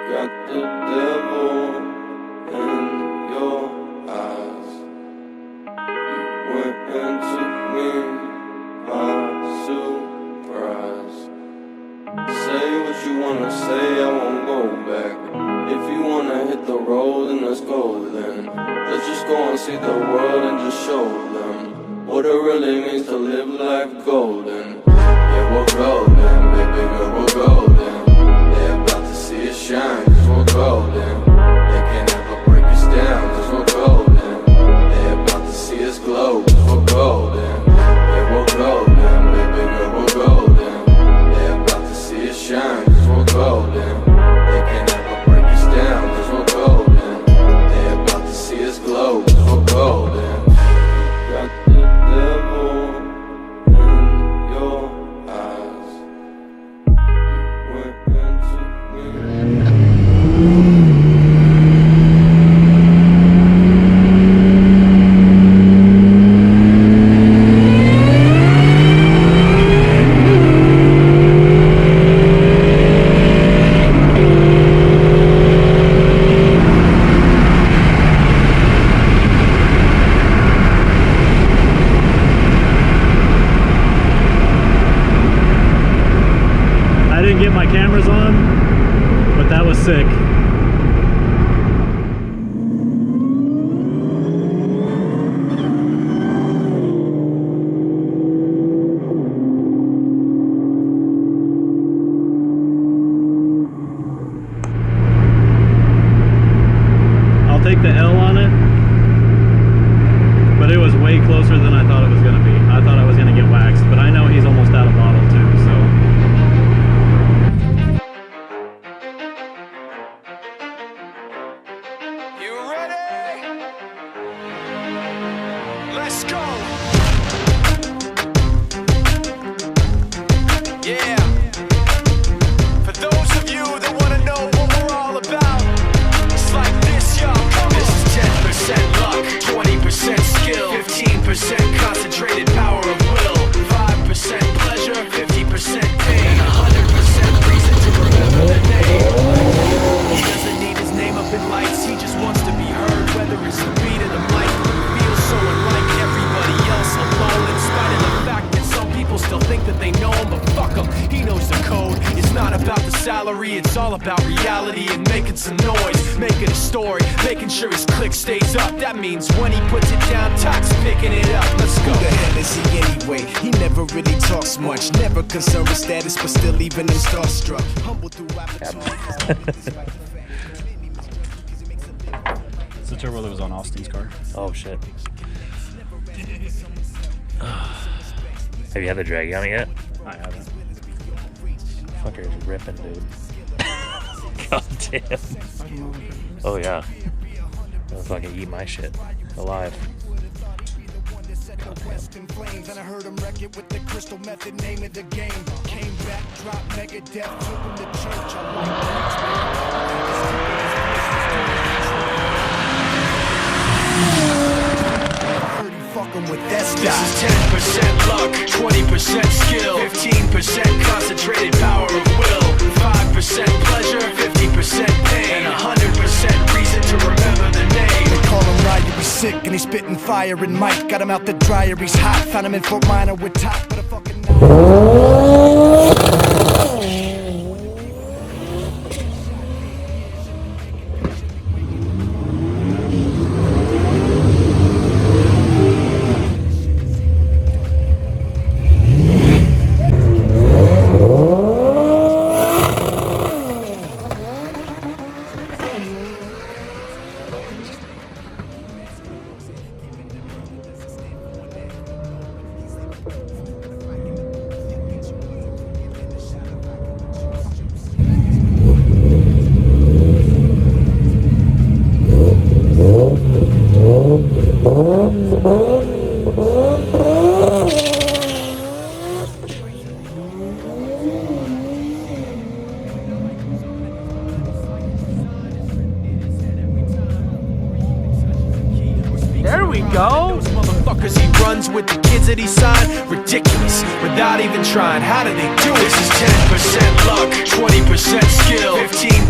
Got the devil in your eyes. You went and took me by surprise. Say what you wanna say, I won't go back. If you wanna hit the road, then let's go then. Let's just go and see the world and just show them what it really means to live life golden. Yeah, we're golden, baby girl, we're golden. They're about to see us shine, cause we're golden. They can't ever break us down, cause we're golden. They're about to see us glow, cause we're golden. Yeah, we're golden, baby girl, we're golden. They're about to see us shine, cause we're golden. They can't ever break us down, cause we're golden. They're about to see us glow, cause we're golden. Got the devil in your eyes. You went and took me. I didn't get my cameras on, but that was sick. I'll take the L on it, but it was way closer than I thought it was going to be. I thought I was going to get waxed, but I know he's almost out of bottle too, so. Let's go. Yeah. For those of you that want to know what we're all about, it's like this, y'all. This is 10% luck, 20% skill, 15% concentrated power of will, 5% pleasure, 50% pain, 100% reason to remember the name. He doesn't need his name up in lights, he just wants to be heard, whether it's the beat of the mic. So unlike everybody else alone, in spite of the fact that some people still think that they know him, but fuck him, he knows the code. It's not about the salary, it's all about reality and making some noise, making a story, making sure his click stays up. That means when he puts it down, Tox picking it up. Let's go. Who the hell is he anyway? He never really talks much, never concerned with status, but still even in starstruck. Humble through opportunities. It's the turbo that was on Austin's car. Oh shit. Have you had the drag on it yet? I haven't. Fucker's ripping, dude. God damn. Oh yeah. I'll fucking eat my shit alive. And I heard him wreck it with the crystal method, name of the game. Came back, dropped Megadeth, took him to church. I with this is 10% luck, 20% skill, 15% concentrated power of will, 5% pleasure, 50% pain, and 100% reason to remember the name. They call him Ryan, he's sick and he's spitting fire. And Mike got him out the dryer, he's hot. Found him in Fort Minor with top, but a fucking There we go. Those motherfuckers he runs with, the kids that he signed, ridiculous, without even trying. How do they do it? This is 10% luck, 20% skill, 15%